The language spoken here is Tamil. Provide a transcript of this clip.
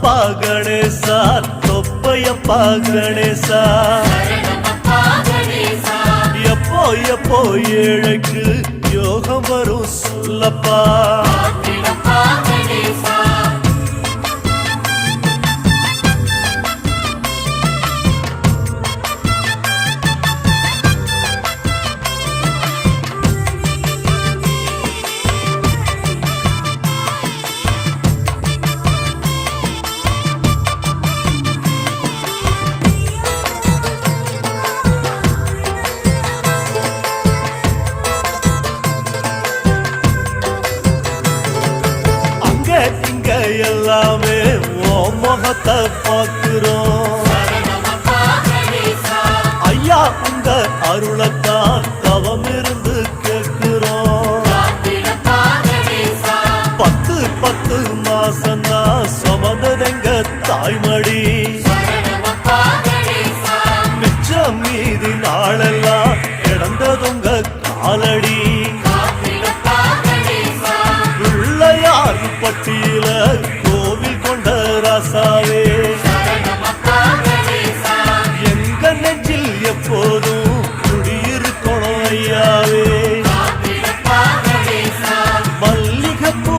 அப்பா கணேசா தொப்பையப்பா கணேசா எப்போ எப்போ ஏழைக்கு யோகம் வரும் சொல்லப்பா இங்க எல்லாமே ஓ முகத்தை பார்க்கிறோம் ஐயா உங்க அருளத்தான் தவம் இருந்து கேட்கிறோம் 10 மாசம்னா சுமந்ததெங்க தாய்மடி மிச்சம் மீதி நாளெல்லாம் கிடந்ததுங்க காலடி பட்டியல